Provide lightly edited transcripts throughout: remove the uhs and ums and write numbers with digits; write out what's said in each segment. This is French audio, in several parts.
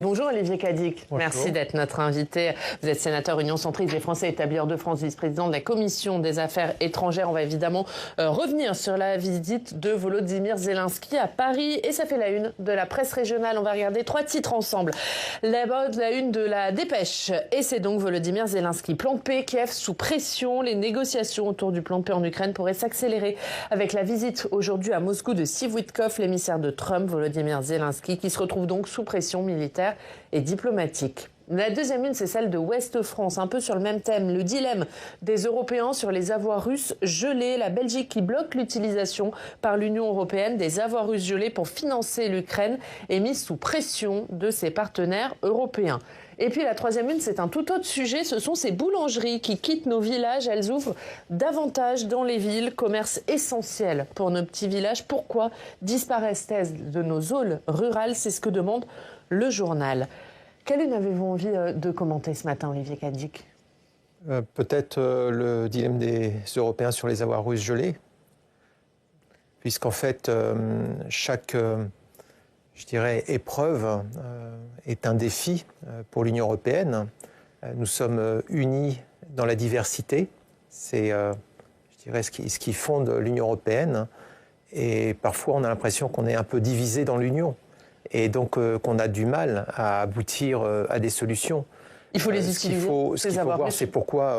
Bonjour Olivier Cadic, Bonjour. Merci d'être notre invité. Vous êtes sénateur Union centriste des Français établis hors de France, vice-président de la Commission des affaires étrangères. On va évidemment revenir sur la visite de Volodymyr Zelensky à Paris et ça fait la une de la presse régionale. On va regarder 3 titres ensemble. La une de la Dépêche et c'est donc Volodymyr Zelensky. Plan de paix, Kiev sous pression. Les négociations autour du plan de paix en Ukraine pourraient s'accélérer avec la visite aujourd'hui à Moscou de Steve Witkoff, l'émissaire de Trump, Volodymyr Zelensky, qui se retrouve donc sous pression militaire et diplomatique. La deuxième une, c'est celle de Ouest France, un peu sur le même thème. Le dilemme des Européens sur les avoirs russes gelés. La Belgique qui bloque l'utilisation par l'Union européenne des avoirs russes gelés pour financer l'Ukraine est mise sous pression de ses partenaires européens. Et puis la troisième une, c'est un tout autre sujet. Ce sont ces boulangeries qui quittent nos villages. Elles ouvrent davantage dans les villes, commerce essentiel pour nos petits villages. Pourquoi disparaissent-elles de nos zones rurales? C'est ce que demande le journal. Quelle une avez-vous envie de commenter ce matin, Olivier Cadic? Peut-être le dilemme des Européens sur les avoirs russes gelés, puisqu'en fait, chaque, je dirais, épreuve est un défi pour l'Union européenne. Nous sommes unis dans la diversité, c'est, je dirais, ce qui fonde l'Union européenne, et parfois on a l'impression qu'on est un peu divisé dans l'Union. Et donc qu'on a du mal à aboutir à des solutions. Il faut les utiliser. Ce qu'il faut voir, c'est pourquoi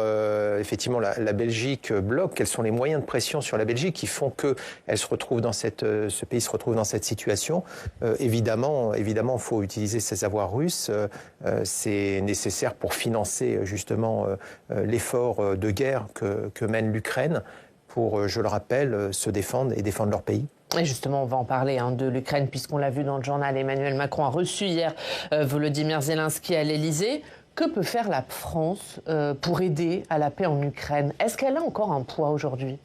effectivement la Belgique bloque. Quels sont les moyens de pression sur la Belgique qui font que ce pays se retrouve dans cette situation. Évidemment, il faut utiliser ces avoirs russes. C'est nécessaire pour financer justement l'effort de guerre que mène l'Ukraine pour, je le rappelle, se défendre et défendre leur pays. Et justement, on va en parler de l'Ukraine, puisqu'on l'a vu dans le journal. Emmanuel Macron a reçu hier Volodymyr Zelensky à l'Élysée. Que peut faire la France pour aider à la paix en Ukraine? Est-ce qu'elle a encore un poids aujourd'hui?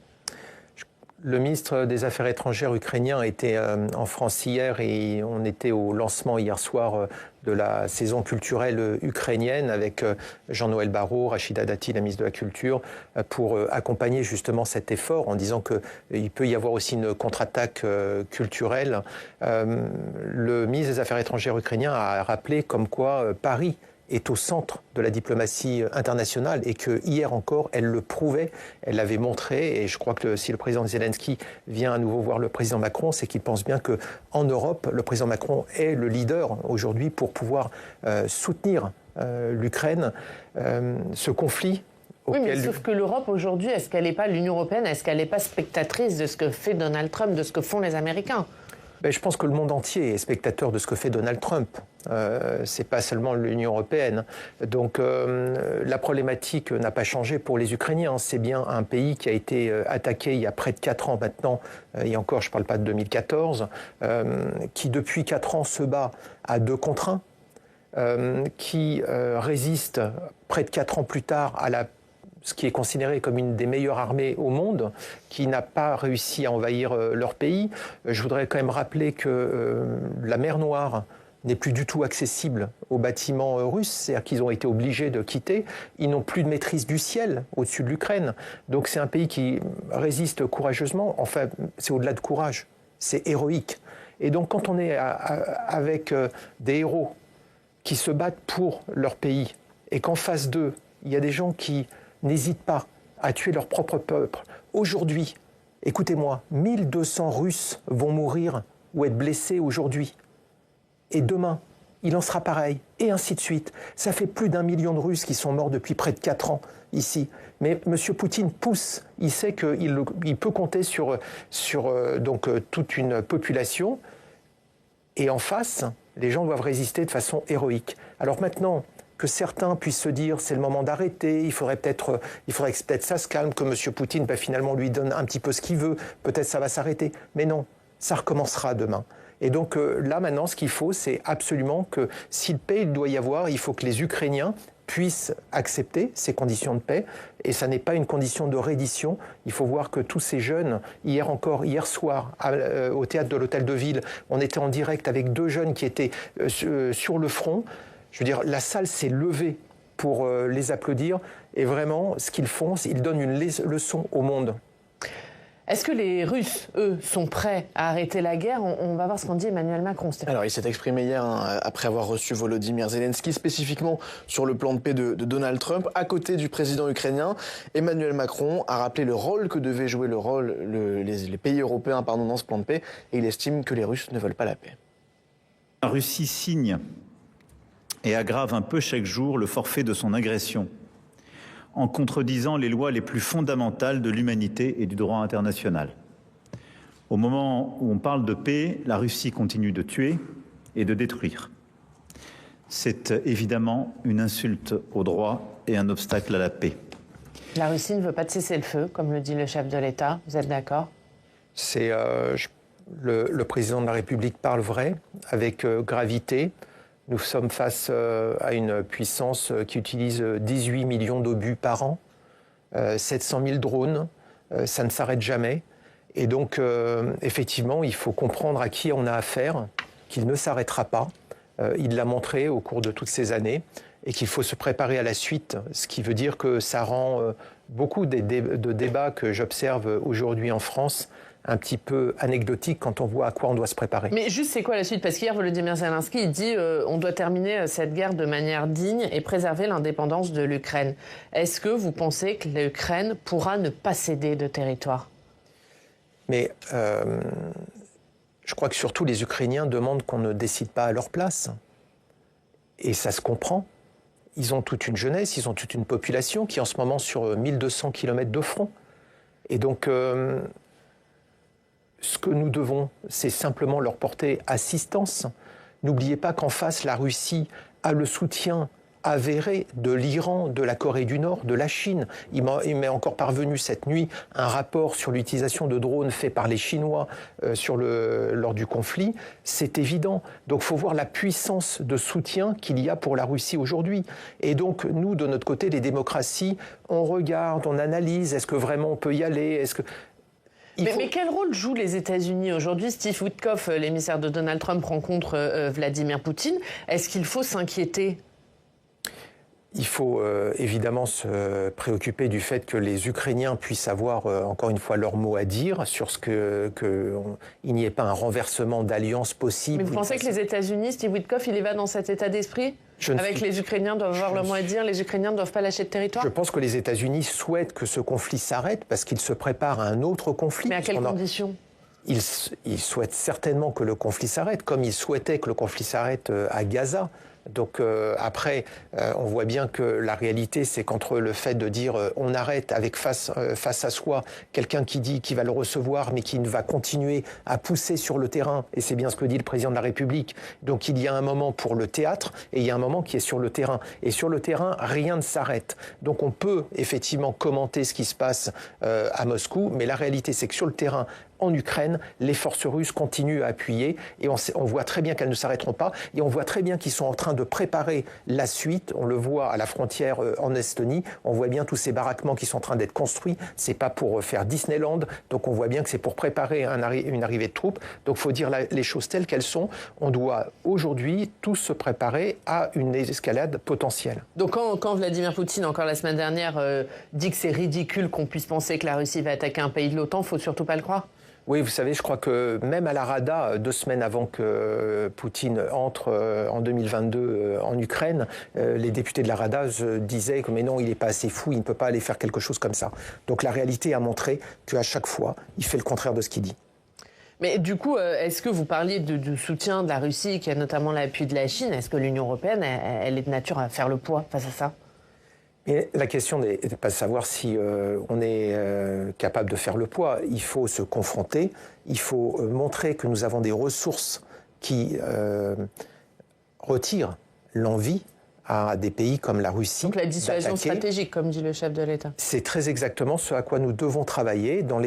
Le ministre des Affaires étrangères ukrainien était en France hier et on était au lancement hier soir de la saison culturelle ukrainienne avec Jean-Noël Barrot, Rachida Dati, la ministre de la Culture, pour accompagner justement cet effort en disant qu'il peut y avoir aussi une contre-attaque culturelle. Le ministre des Affaires étrangères ukrainien a rappelé comme quoi Paris est au centre de la diplomatie internationale et que hier encore, elle le prouvait, elle l'avait montré. Et je crois que si le président Zelensky vient à nouveau voir le président Macron, c'est qu'il pense bien qu'en Europe, le président Macron est le leader aujourd'hui pour pouvoir soutenir l'Ukraine. Ce conflit... Oui, mais sauf que l'Europe aujourd'hui, est-ce qu'elle n'est pas l'Union européenne, est-ce qu'elle n'est pas spectatrice de ce que fait Donald Trump, de ce que font les Américains? Je pense que le monde entier est spectateur de ce que fait Donald Trump. C'est pas seulement l'Union européenne. Donc la problématique n'a pas changé pour les Ukrainiens. C'est bien un pays qui a été attaqué il y a près de 4 ans maintenant, et encore je ne parle pas de 2014, qui depuis 4 ans se bat à 2 contre 1, qui résiste près de 4 ans plus tard à ce qui est considéré comme une des meilleures armées au monde, qui n'a pas réussi à envahir leur pays. Je voudrais quand même rappeler que la mer Noire n'est plus du tout accessible aux bâtiments russes, c'est-à-dire qu'ils ont été obligés de quitter. Ils n'ont plus de maîtrise du ciel au-dessus de l'Ukraine. Donc c'est un pays qui résiste courageusement. Enfin, c'est au-delà de courage, c'est héroïque. Et donc quand on est avec des héros qui se battent pour leur pays, et qu'en face d'eux, il y a des gens qui n'hésitent pas à tuer leur propre peuple. Aujourd'hui, écoutez-moi, 1200 Russes vont mourir ou être blessés aujourd'hui. Et demain, il en sera pareil, et ainsi de suite. Ça fait plus d'1 million de Russes qui sont morts depuis près de 4 ans ici. Mais M. Poutine pousse, il sait qu'il peut compter sur toute une population. Et en face, les gens doivent résister de façon héroïque. Alors maintenant, que certains puissent se dire c'est le moment d'arrêter, il faudrait que peut-être ça se calme, que M. Poutine finalement lui donne un petit peu ce qu'il veut, peut-être ça va s'arrêter. Mais non, ça recommencera demain. Et donc là maintenant, ce qu'il faut, c'est absolument que si le paix il doit y avoir, il faut que les Ukrainiens puissent accepter ces conditions de paix. Et ça n'est pas une condition de reddition. Il faut voir que tous ces jeunes, hier soir, au théâtre de l'Hôtel de Ville, on était en direct avec 2 jeunes qui étaient sur le front. Je veux dire, la salle s'est levée pour les applaudir. Et vraiment, ce qu'ils font, ils donnent une leçon au monde. Est-ce que les Russes, eux, sont prêts à arrêter la guerre? On va voir ce qu'en dit Emmanuel Macron. Alors, il s'est exprimé hier après avoir reçu Volodymyr Zelensky, spécifiquement sur le plan de paix de Donald Trump. À côté du président ukrainien, Emmanuel Macron a rappelé le rôle que devaient jouer les pays européens dans ce plan de paix, et il estime que les Russes ne veulent pas la paix. La Russie signe et aggrave un peu chaque jour le forfait de son agression, en contredisant les lois les plus fondamentales de l'humanité et du droit international. Au moment où on parle de paix, la Russie continue de tuer et de détruire. C'est évidemment une insulte au droit et un obstacle à la paix. La Russie ne veut pas de cessez-le-feu, comme le dit le chef de l'État. Vous êtes d'accord? Le président de la République parle vrai, avec gravité. Nous sommes face à une puissance qui utilise 18 millions d'obus par an, 700 000 drones, ça ne s'arrête jamais. Et donc, effectivement, il faut comprendre à qui on a affaire, qu'il ne s'arrêtera pas. Il l'a montré au cours de toutes ces années, et qu'il faut se préparer à la suite, ce qui veut dire que ça rend beaucoup de débats que j'observe aujourd'hui en France un petit peu anecdotique quand on voit à quoi on doit se préparer. Mais juste, c'est quoi la suite? Parce qu'hier, Volodymyr Zelensky, il dit on doit terminer cette guerre de manière digne et préserver l'indépendance de l'Ukraine. Est-ce que vous pensez que l'Ukraine pourra ne pas céder de territoire? Mais je crois que surtout les Ukrainiens demandent qu'on ne décide pas à leur place. Et ça se comprend. Ils ont toute une jeunesse, ils ont toute une population qui est en ce moment sur 1200 km de front. Et donc, ce que nous devons, c'est simplement leur porter assistance. N'oubliez pas qu'en face, la Russie a le soutien avéré de l'Iran, de la Corée du Nord, de la Chine. Il m'est encore parvenu cette nuit un rapport sur l'utilisation de drones fait par les Chinois lors du conflit. C'est évident. Donc il faut voir la puissance de soutien qu'il y a pour la Russie aujourd'hui. Et donc nous, de notre côté, les démocraties, on regarde, on analyse, est-ce que vraiment on peut y aller? Mais quel rôle jouent les États-Unis aujourd'hui? Steve Witkoff, l'émissaire de Donald Trump, rencontre Vladimir Poutine. Est-ce qu'il faut s'inquiéter? Il faut évidemment se préoccuper du fait que les Ukrainiens puissent avoir encore une fois leur mot à dire sur ce qu'il n'y ait pas un renversement d'alliance possible. Mais vous pensez que les États-Unis, Steve Witkoff, il y va dans cet état d'esprit? Les Ukrainiens doivent avoir leur mot à dire, les Ukrainiens ne doivent pas lâcher de territoire? Je pense que les États-Unis souhaitent que ce conflit s'arrête parce qu'ils se préparent à un autre conflit. Mais à quelles conditions? Ils souhaitent certainement que le conflit s'arrête, comme ils souhaitaient que le conflit s'arrête à Gaza. Donc après, on voit bien que la réalité, c'est qu'entre le fait de dire on arrête avec face à soi quelqu'un qui dit qu'il va le recevoir, mais qui va continuer à pousser sur le terrain, et c'est bien ce que dit le président de la République. Donc il y a un moment pour le théâtre, et il y a un moment qui est sur le terrain. Et sur le terrain, rien ne s'arrête. Donc on peut effectivement commenter ce qui se passe à Moscou, mais la réalité, c'est que sur le terrain, en Ukraine, les forces russes continuent à appuyer et on voit très bien qu'elles ne s'arrêteront pas et on voit très bien qu'ils sont en train de préparer la suite. On le voit à la frontière en Estonie, on voit bien tous ces baraquements qui sont en train d'être construits. C'est pas pour faire Disneyland, donc on voit bien que c'est pour préparer une arrivée de troupes. Donc il faut dire les choses telles qu'elles sont. On doit aujourd'hui tous se préparer à une escalade potentielle. Donc quand Vladimir Poutine, encore la semaine dernière, dit que c'est ridicule qu'on puisse penser que la Russie va attaquer un pays de l'OTAN, il ne faut surtout pas le croire? Oui, vous savez, je crois que même à la Rada, 2 semaines avant que Poutine entre en 2022 en Ukraine, les députés de la Rada disaient que mais non, il n'est pas assez fou, il ne peut pas aller faire quelque chose comme ça. Donc la réalité a montré qu'à chaque fois, il fait le contraire de ce qu'il dit. Mais du coup, est-ce que vous parliez du soutien de la Russie, qui a notamment l'appui de la Chine? Est-ce que l'Union européenne, elle est de nature à faire le poids face à ça? Et la question n'est pas de savoir si on est capable de faire le poids. Il faut se confronter, il faut montrer que nous avons des ressources qui retirent l'envie à des pays comme la Russie. Donc la dissuasion stratégique, comme dit le chef de l'État. C'est très exactement ce à quoi nous devons travailler dans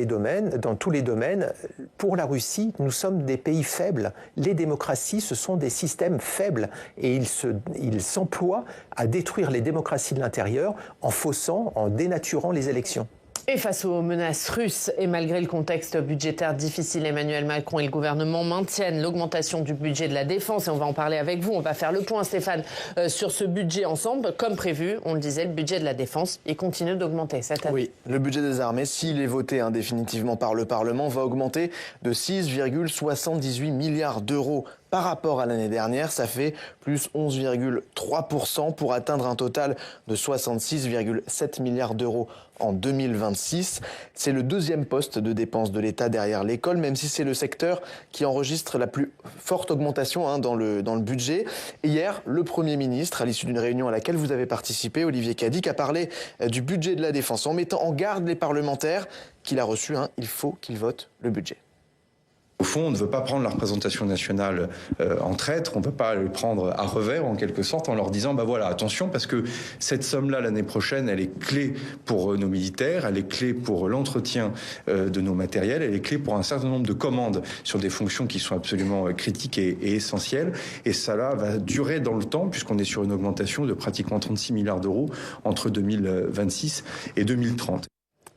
tous les domaines. Pour la Russie, nous sommes des pays faibles. Les démocraties, ce sont des systèmes faibles. Et ils s'emploient à détruire les démocraties de l'intérieur en faussant, en dénaturant les élections. Et face aux menaces russes et malgré le contexte budgétaire difficile, Emmanuel Macron et le gouvernement maintiennent l'augmentation du budget de la défense. Et on va en parler avec vous. On va faire le point, Stéphane, sur ce budget ensemble. Comme prévu, on le disait, le budget de la défense, il continue d'augmenter cette année. Oui, le budget des armées, s'il est voté définitivement par le Parlement, va augmenter de 6,78 milliards d'euros par rapport à l'année dernière. Ça fait plus 11,3% pour atteindre un total de 66,7 milliards d'euros en 2026. C'est le deuxième poste de dépenses de l'État derrière l'école, même si c'est le secteur qui enregistre la plus forte augmentation dans le budget. Et hier, le Premier ministre, à l'issue d'une réunion à laquelle vous avez participé, Olivier Cadic, a parlé du budget de la défense en mettant en garde les parlementaires qu'il a reçus. Il faut qu'ils votent le budget. Au fond, on ne veut pas prendre la représentation nationale en traître, on ne peut pas le prendre à revers en quelque sorte en leur disant voilà, attention, parce que cette somme-là l'année prochaine, elle est clé pour nos militaires, elle est clé pour l'entretien de nos matériels, elle est clé pour un certain nombre de commandes sur des fonctions qui sont absolument critiques et essentielles. Et ça là va durer dans le temps puisqu'on est sur une augmentation de pratiquement 36 milliards d'euros entre 2026 et 2030.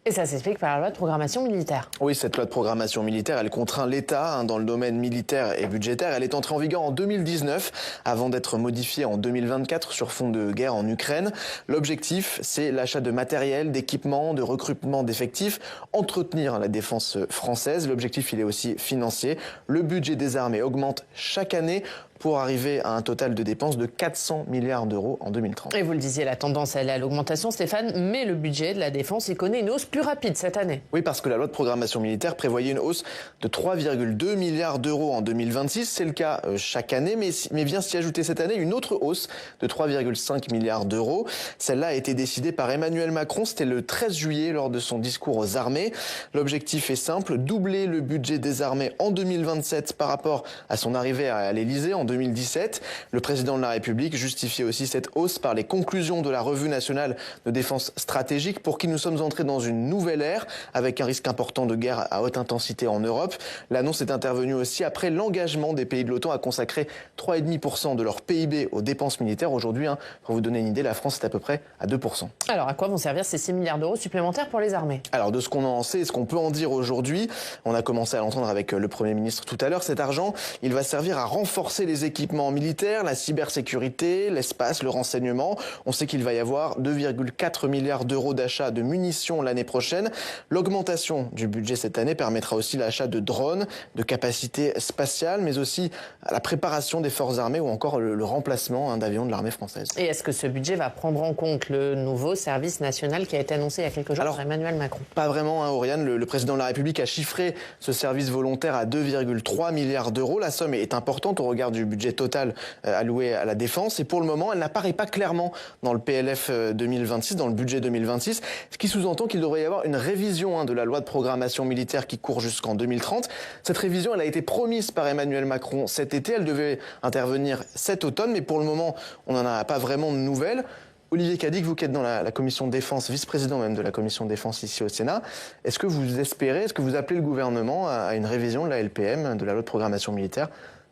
Et ça s'explique par la loi de programmation militaire. Oui, cette loi de programmation militaire, elle contraint l'État dans le domaine militaire et budgétaire. Elle est entrée en vigueur en 2019 avant d'être modifiée en 2024 sur fond de guerre en Ukraine. L'objectif, c'est l'achat de matériel, d'équipements, de recrutement d'effectifs, entretenir la défense française. L'objectif, il est aussi financier. Le budget des armées augmente chaque année pour arriver à un total de dépenses de 400 milliards d'euros en 2030. Et vous le disiez, la tendance, elle est à l'augmentation, Stéphane, mais le budget de la défense, il connaît une hausse plus rapide cette année. Oui, parce que la loi de programmation militaire prévoyait une hausse de 3,2 milliards d'euros en 2026. C'est le cas chaque année, mais vient s'y ajouter cette année une autre hausse de 3,5 milliards d'euros. Celle-là a été décidée par Emmanuel Macron, c'était le 13 juillet lors de son discours aux armées. L'objectif est simple, doubler le budget des armées en 2027 par rapport à son arrivée à l'Élysée en 2017. Le président de la République justifiait aussi cette hausse par les conclusions de la Revue nationale de défense stratégique pour qui nous sommes entrés dans une nouvelle ère avec un risque important de guerre à haute intensité en Europe. L'annonce est intervenue aussi après l'engagement des pays de l'OTAN à consacrer 3,5% de leur PIB aux dépenses militaires. Aujourd'hui, pour vous donner une idée, la France est à peu près à 2%. Alors, à quoi vont servir ces 6 milliards d'euros supplémentaires pour les armées ? Alors, de ce qu'on en sait et ce qu'on peut en dire aujourd'hui, on a commencé à l'entendre avec le Premier ministre tout à l'heure, cet argent, il va servir à renforcer les équipements militaires, la cybersécurité, l'espace, le renseignement. On sait qu'il va y avoir 2,4 milliards d'euros d'achat de munitions l'année prochaine. L'augmentation du budget cette année permettra aussi l'achat de drones, de capacités spatiales, mais aussi la préparation des forces armées ou encore le remplacement d'avions de l'armée française. Et est-ce que ce budget va prendre en compte le nouveau service national qui a été annoncé il y a quelques jours par Emmanuel Macron ? Pas vraiment, Oriane. Le président de la République a chiffré ce service volontaire à 2,3 milliards d'euros. La somme est importante au regard du budget total alloué à la défense. Et pour le moment, elle n'apparaît pas clairement dans le PLF 2026, dans le budget 2026, ce qui sous-entend qu'il devrait y avoir une révision de la loi de programmation militaire qui court jusqu'en 2030. Cette révision, elle a été promise par Emmanuel Macron cet été. Elle devait intervenir cet automne, mais pour le moment, on n'en a pas vraiment de nouvelles. Olivier Cadic, vous qui êtes dans la commission défense, vice-président même de la commission défense ici au Sénat, est-ce que vous espérez, est-ce que vous appelez le gouvernement à une révision de la LPM, de la loi de programmation militaire,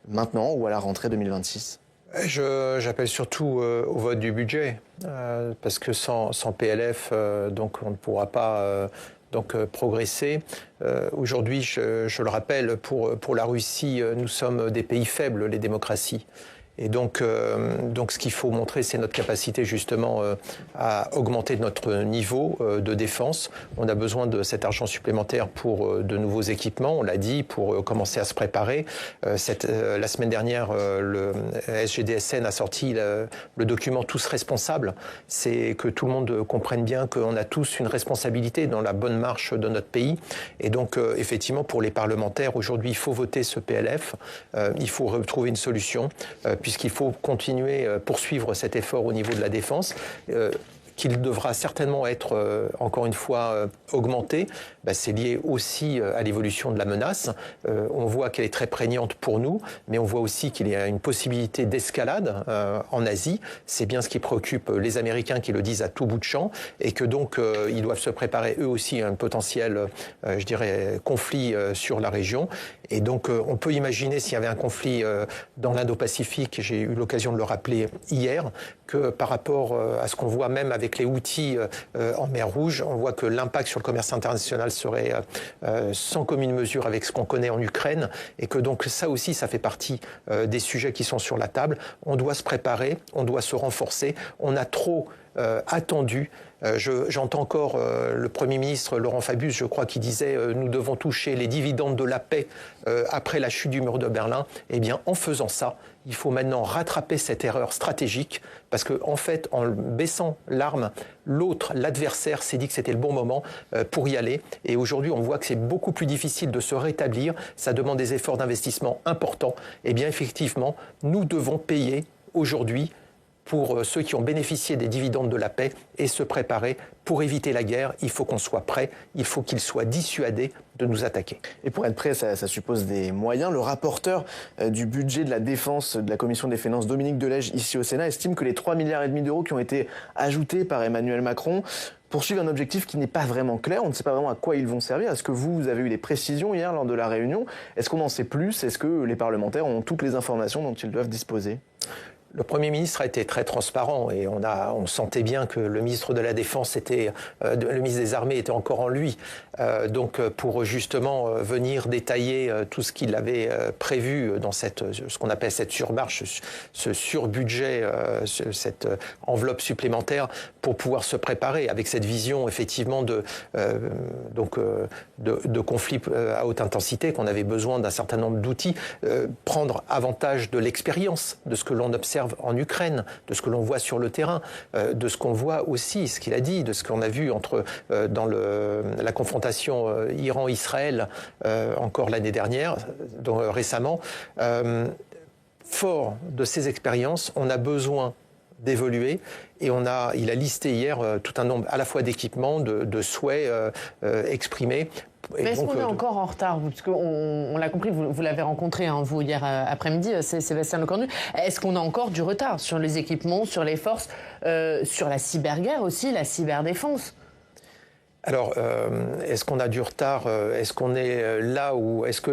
maintenant ou à la rentrée 2026 ? J'appelle surtout au vote du budget, parce que sans PLF, donc on ne pourra pas progresser. Aujourd'hui, je le rappelle, pour la Russie, nous sommes des pays faibles, les démocraties. Et donc ce qu'il faut montrer, c'est notre capacité justement à augmenter notre niveau de défense. On a besoin de cet argent supplémentaire pour de nouveaux équipements, on l'a dit, pour commencer à se préparer. La semaine dernière, le SGDSN a sorti le document « Tous responsables ». C'est que tout le monde comprenne bien qu'on a tous une responsabilité dans la bonne marche de notre pays. Et donc, effectivement, pour les parlementaires, aujourd'hui, il faut voter ce PLF. Il faut retrouver une solution, puisqu'il faut continuer, poursuivre cet effort au niveau de la défense, qu'il devra certainement être, encore une fois, augmenté. C'est lié aussi à l'évolution de la menace. On voit qu'elle est très prégnante pour nous, mais on voit aussi qu'il y a une possibilité d'escalade en Asie. C'est bien ce qui préoccupe les Américains qui le disent à tout bout de champ, et que donc ils doivent se préparer eux aussi à un potentiel, conflit sur la région. Et donc on peut imaginer, s'il y avait un conflit dans l'Indo-Pacifique, j'ai eu l'occasion de le rappeler hier, que par rapport à ce qu'on voit même avec avec les Houthis en mer Rouge, on voit que l'impact sur le commerce international serait sans commune mesure avec ce qu'on connaît en Ukraine, et que donc ça aussi, ça fait partie des sujets qui sont sur la table. On doit se préparer, on doit se renforcer. On a trop attendu. J'entends encore le Premier ministre Laurent Fabius, je crois, qui disait nous devons toucher les dividendes de la paix après la chute du mur de Berlin. Eh bien, en faisant ça, il faut maintenant rattraper cette erreur stratégique, parce que en fait, en baissant l'arme, l'adversaire, s'est dit que c'était le bon moment pour y aller. Et aujourd'hui, on voit que c'est beaucoup plus difficile de se rétablir. Ça demande des efforts d'investissement importants. Eh bien, effectivement, nous devons payer aujourd'hui pour ceux qui ont bénéficié des dividendes de la paix et se préparer pour éviter la guerre. Il faut qu'on soit prêt, il faut qu'ils soient dissuadés de nous attaquer. Et pour être prêt, ça suppose des moyens. Le rapporteur du budget de la défense de la Commission des finances, Dominique Delège, ici au Sénat, estime que les 3,5 milliards d'euros qui ont été ajoutés par Emmanuel Macron poursuivent un objectif qui n'est pas vraiment clair. On ne sait pas vraiment à quoi ils vont servir. Est-ce que vous avez eu des précisions hier lors de la réunion? Est-ce qu'on en sait plus? Est-ce que les parlementaires ont toutes les informations dont ils doivent disposer? Le Premier ministre a été très transparent et on sentait bien que le ministre de la Défense le ministre des Armées était encore en lui. Donc pour justement venir détailler tout ce qu'il avait prévu dans ce qu'on appelle cette surmarche, ce surbudget, cette enveloppe supplémentaire pour pouvoir se préparer avec cette vision effectivement de conflits à haute intensité, qu'on avait besoin d'un certain nombre d'outils, prendre avantage de l'expérience, de ce que l'on observe en Ukraine, de ce que l'on voit sur le terrain, de ce qu'on voit aussi, ce qu'il a dit, de ce qu'on a vu dans la confrontation Iran-Israël encore l'année dernière, récemment. Fort de ces expériences, on a besoin d'évoluer et il a listé hier tout un nombre à la fois d'équipements, de souhaits exprimés. Mais est-ce qu'on est encore en retard? Parce qu'on l'a compris, vous l'avez rencontré, vous, hier après-midi, c'est Sébastien Lecornu. Est-ce qu'on a encore du retard sur les équipements, sur les forces, sur la cyberguerre aussi, la cyberdéfense? Alors, est-ce qu'on a du retard? Est-ce qu'on est là où est-ce que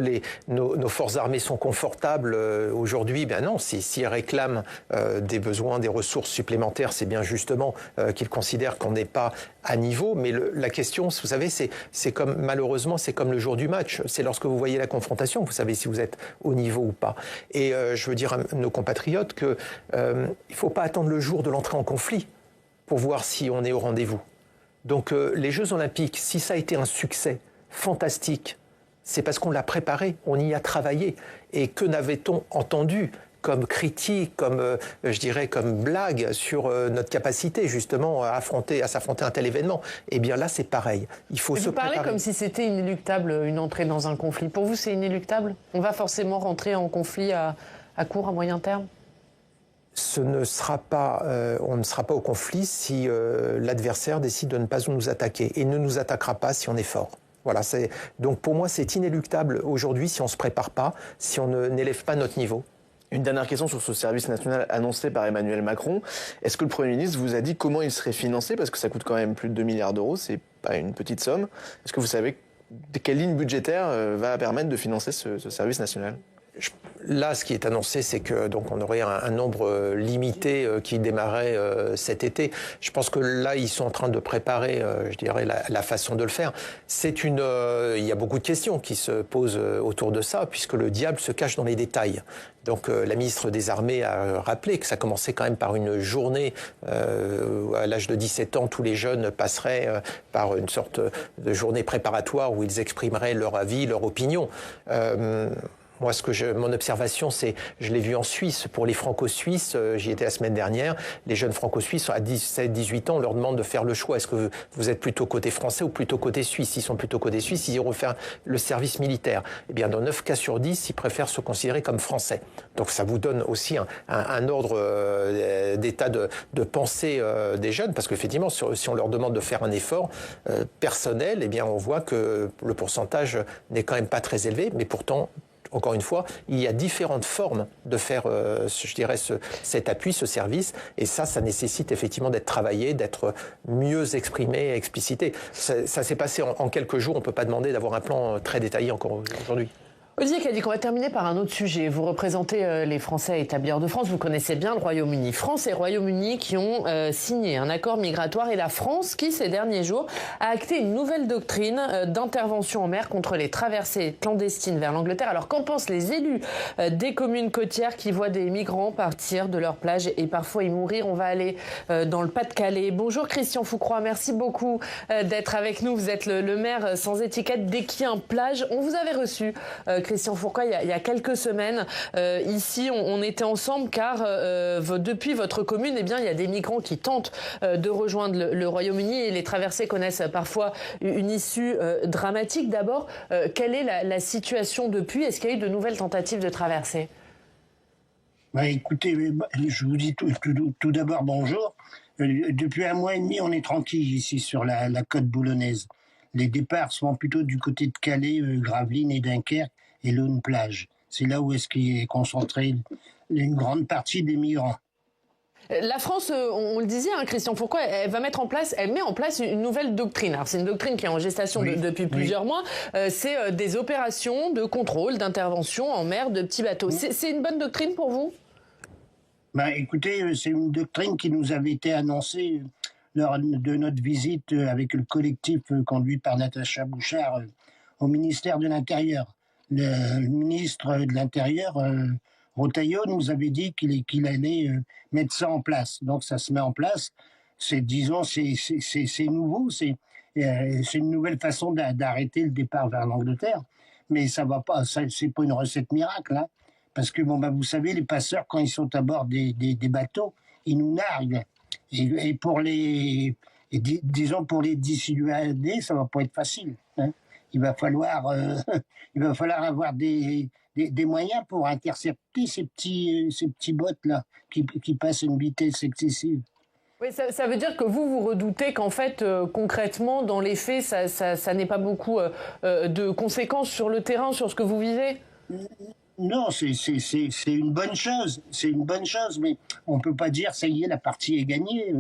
nos forces armées sont confortables aujourd'hui? Ben non, s'ils réclament des besoins, des ressources supplémentaires, c'est bien justement qu'ils considèrent qu'on n'est pas à niveau. Mais la question, vous savez, c'est comme malheureusement, c'est comme le jour du match. C'est lorsque vous voyez la confrontation que vous savez si vous êtes au niveau ou pas. Et je veux dire à nos compatriotes que il faut pas attendre le jour de l'entrée en conflit pour voir si on est au rendez-vous. Donc les Jeux Olympiques, si ça a été un succès fantastique, c'est parce qu'on l'a préparé, on y a travaillé. Et que n'avait-on entendu comme critique, comme blague sur notre capacité justement à s'affronter à un tel événement? Eh bien là, c'est pareil. Il faut se préparer. Vous parlez comme si c'était inéluctable, une entrée dans un conflit. Pour vous, c'est inéluctable? On va forcément rentrer en conflit à court, à moyen terme? On ne sera pas au conflit si l'adversaire décide de ne pas nous attaquer et ne nous attaquera pas si on est fort. Voilà, donc pour moi c'est inéluctable aujourd'hui si on ne se prépare pas, si on n'élève pas notre niveau. Une dernière question sur ce service national annoncé par Emmanuel Macron. Est-ce que le Premier ministre vous a dit comment il serait financé? Parce que ça coûte quand même plus de 2 milliards d'euros, c'est pas une petite somme. Est-ce que vous savez quelle ligne budgétaire va permettre de financer ce service national? Là, ce qui est annoncé, c'est que donc on aurait un nombre limité qui démarrait cet été. Je pense que là, ils sont en train de préparer, la façon de le faire. Il y a beaucoup de questions qui se posent autour de ça, puisque le diable se cache dans les détails. Donc la ministre des Armées a rappelé que ça commençait quand même par une journée à l'âge de 17 ans, tous les jeunes passeraient par une sorte de journée préparatoire où ils exprimeraient leur avis, leur opinion. Moi, mon observation, je l'ai vu en Suisse, pour les franco-suisses, j'y étais la semaine dernière, les jeunes franco-suisses, à 17-18 ans, on leur demande de faire le choix. Est-ce que vous êtes plutôt côté français ou plutôt côté suisse? S'ils sont plutôt côté suisse, ils iront faire le service militaire. Eh bien, dans 9 cas sur 10, ils préfèrent se considérer comme français. Donc, ça vous donne aussi un ordre d'état de pensée des jeunes, parce qu'effectivement, si on leur demande de faire un effort personnel, eh bien, on voit que le pourcentage n'est quand même pas très élevé, mais pourtant, encore une fois, il y a différentes formes de faire, cet appui, ce service. Et ça nécessite effectivement d'être travaillé, d'être mieux exprimé, explicité. Ça s'est passé en quelques jours. On ne peut pas demander d'avoir un plan très détaillé encore aujourd'hui. Olivier Cadic, on va terminer par un autre sujet. Vous représentez les Français établis hors de France, vous connaissez bien le Royaume-Uni. France et Royaume-Uni qui ont signé un accord migratoire et la France qui, ces derniers jours, a acté une nouvelle doctrine d'intervention en mer contre les traversées clandestines vers l'Angleterre. Alors qu'en pensent les élus des communes côtières qui voient des migrants partir de leur plage et parfois y mourir? On va aller dans le Pas-de-Calais. Bonjour Christian Foucroy, merci beaucoup d'être avec nous. Vous êtes le maire sans étiquette d'Équien-Plage. On vous avait reçu Christian Foucroy, il y a quelques semaines, ici, on était ensemble car depuis votre commune, eh bien, il y a des migrants qui tentent de rejoindre le Royaume-Uni et les traversées connaissent parfois une issue dramatique. D'abord, quelle est la situation depuis? Est-ce qu'il y a eu de nouvelles tentatives de traversée? Écoutez, je vous dis tout d'abord bonjour. Depuis 1 mois et demi, on est tranquille ici sur la côte boulonnaise. Les départs sont plutôt du côté de Calais, Gravelines et Dunkerque et Laune-Plage. C'est là où est-ce qu'est concentrée une grande partie des migrants. La France, on le disait, hein, Christian, pourquoi elle met en place une nouvelle doctrine. Alors, c'est une doctrine qui est en gestation depuis plusieurs mois. C'est des opérations de contrôle, d'intervention en mer de petits bateaux. C'est une bonne doctrine pour vous? Écoutez, c'est une doctrine qui nous avait été annoncée lors de notre visite avec le collectif conduit par Natacha Bouchard au ministère de l'Intérieur. Le ministre de l'Intérieur, Retailleau, nous avait dit qu'il allait mettre ça en place. Donc ça se met en place. C'est nouveau, c'est une nouvelle façon d'arrêter le départ vers l'Angleterre. Mais ça va pas, c'est pas une recette miracle, hein, parce que vous savez, les passeurs, quand ils sont à bord des bateaux, ils nous narguent. Et pour disons pour les dissuader, ça va pas être facile, hein. Il va falloir avoir des moyens pour intercepter ces petits bottes là qui passent à une vitesse excessive. Oui, ça veut dire que vous redoutez qu'en fait, concrètement, dans les faits, ça n'ait pas beaucoup de conséquences sur le terrain, sur ce que vous vivez? Non, c'est une bonne chose. C'est une bonne chose, mais on peut pas dire ça y est, la partie est gagnée.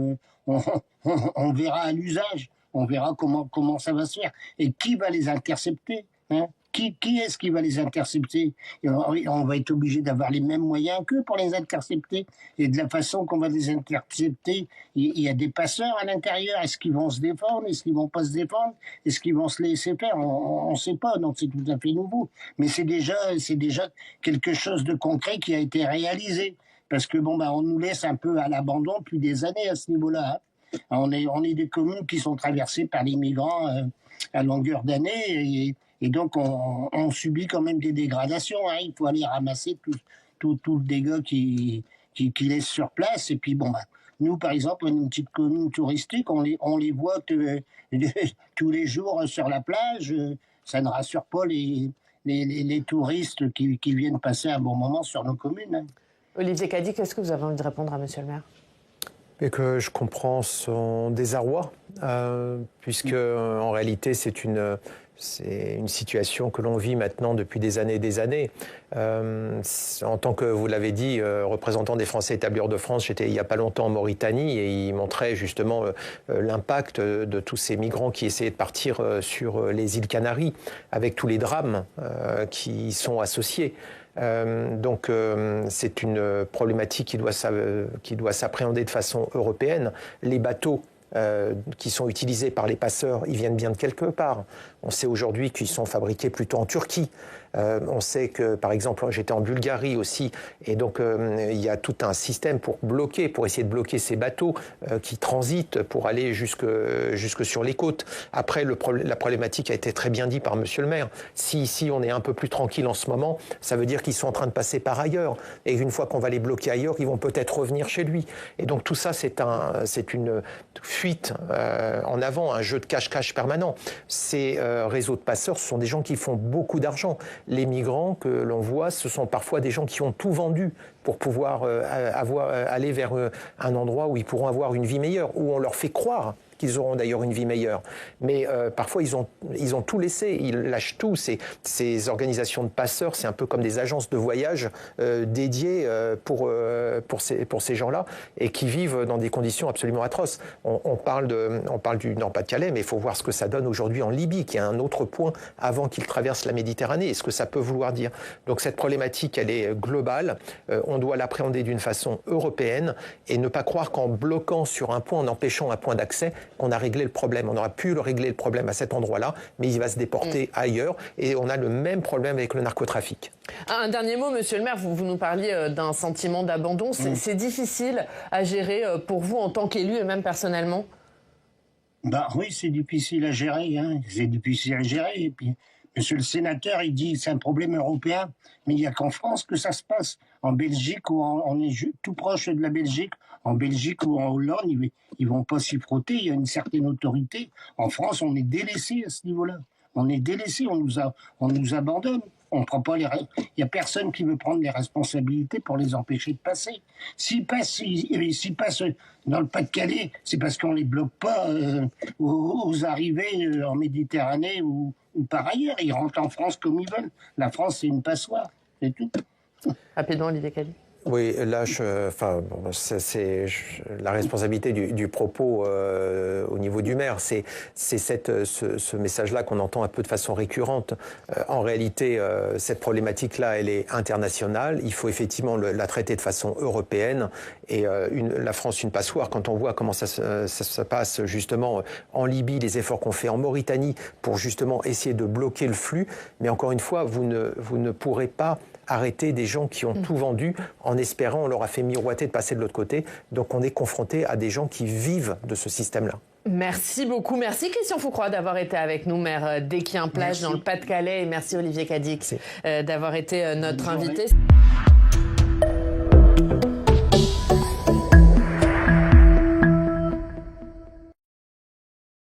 On verra à l'usage. On verra comment ça va se faire. Et qui va les intercepter, hein? Qui est-ce qui va les intercepter? On va être obligé d'avoir les mêmes moyens qu'eux pour les intercepter. Et de la façon qu'on va les intercepter, il y a des passeurs à l'intérieur. Est-ce qu'ils vont se défendre? Est-ce qu'ils vont pas se défendre? Est-ce qu'ils vont se laisser faire? On ne sait pas, donc c'est tout à fait nouveau. Mais c'est déjà quelque chose de concret qui a été réalisé. Parce que on nous laisse un peu à l'abandon depuis des années à ce niveau-là, hein. On est des communes qui sont traversées par les migrants à longueur d'année et donc on subit quand même des dégradations, hein. Il faut aller ramasser tout le dégât qui laisse sur place. Et puis nous par exemple, on est une petite commune touristique, on les voit tous les jours sur la plage. Ça ne rassure pas les touristes qui viennent passer un bon moment sur nos communes, hein. Olivier Cadic, qu'est-ce que vous avez envie de répondre à monsieur le maire? Et que je comprends son désarroi, puisque en réalité c'est une situation que l'on vit maintenant depuis des années et des années. En tant que, vous l'avez dit, représentant des Français établis hors de France, j'étais il n'y a pas longtemps en Mauritanie et il montrait justement l'impact de tous ces migrants qui essayaient de partir sur les îles Canaries, avec tous les drames qui y sont associés. Donc c'est une problématique qui doit s'appréhender de façon européenne. Les bateaux qui sont utilisés par les passeurs, ils viennent bien de quelque part. On sait aujourd'hui qu'ils sont fabriqués plutôt en Turquie. On sait que, par exemple, j'étais en Bulgarie aussi, et donc il y a tout un système pour essayer de bloquer ces bateaux qui transitent pour aller jusque sur les côtes. Après, la problématique a été très bien dit par monsieur le maire. Si ici on est un peu plus tranquille en ce moment, ça veut dire qu'ils sont en train de passer par ailleurs. Et une fois qu'on va les bloquer ailleurs, ils vont peut-être revenir chez lui. Et donc tout ça, c'est une fuite en avant, un jeu de cache-cache permanent. Ces réseaux de passeurs, ce sont des gens qui font beaucoup d'argent. Les migrants que l'on voit, ce sont parfois des gens qui ont tout vendu pour pouvoir aller vers un endroit où ils pourront avoir une vie meilleure, où on leur fait croire qu'ils auront d'ailleurs une vie meilleure. Mais parfois, ils ont tout laissé, ils lâchent tout. Ces organisations de passeurs, c'est un peu comme des agences de voyage dédiées pour ces gens-là et qui vivent dans des conditions absolument atroces. On parle du Nord-Pas-de-Calais, mais il faut voir ce que ça donne aujourd'hui en Libye, qui est un autre point avant qu'ils traversent la Méditerranée. Est-ce que ça peut vouloir dire? Donc cette problématique, elle est globale. On doit l'appréhender d'une façon européenne et ne pas croire qu'en bloquant sur un point, en empêchant un point d'accès, qu'on a réglé le problème. On aura pu régler le problème à cet endroit-là, mais il va se déporter ailleurs et on a le même problème avec le narcotrafic. Un dernier mot, monsieur le maire, vous nous parliez d'un sentiment d'abandon. C'est difficile à gérer pour vous en tant qu'élu et même personnellement? Oui, c'est difficile à gérer. C'est difficile à gérer. Et puis, monsieur le sénateur, il dit que c'est un problème européen. Mais il n'y a qu'en France que ça se passe. En Belgique, où on est tout proche de la Belgique, en Belgique ou en Hollande, ils vont pas s'y frotter. Il y a une certaine autorité. En France, on est délaissé à ce niveau-là. On est délaissé, on nous abandonne. On prend pas il y a personne qui veut prendre les responsabilités pour les empêcher de passer. S'ils passent dans le Pas-de-Calais, c'est parce qu'on les bloque pas aux arrivées en Méditerranée ou par ailleurs. Ils rentrent en France comme ils veulent. La France, c'est une passoire, c'est tout. Rapidement, Olivier Cadic. Oui, là, c'est la responsabilité du propos au niveau du maire. C'est ce message-là qu'on entend un peu de façon récurrente. En réalité, cette problématique-là, elle est internationale. Il faut effectivement la traiter de façon européenne. Et la France, une passoire, quand on voit comment ça se passe justement en Libye, les efforts qu'on fait en Mauritanie pour justement essayer de bloquer le flux. Mais encore une fois, vous ne pourrez pas arrêter des gens qui ont tout vendu en espérant, on leur a fait miroiter de passer de l'autre côté. Donc on est confronté à des gens qui vivent de ce système-là. Merci beaucoup. Merci Christian Foucroy d'avoir été avec nous, maire d'Équien-Plage dans le Pas-de-Calais. Et merci Olivier Cadic d'avoir été notre invité.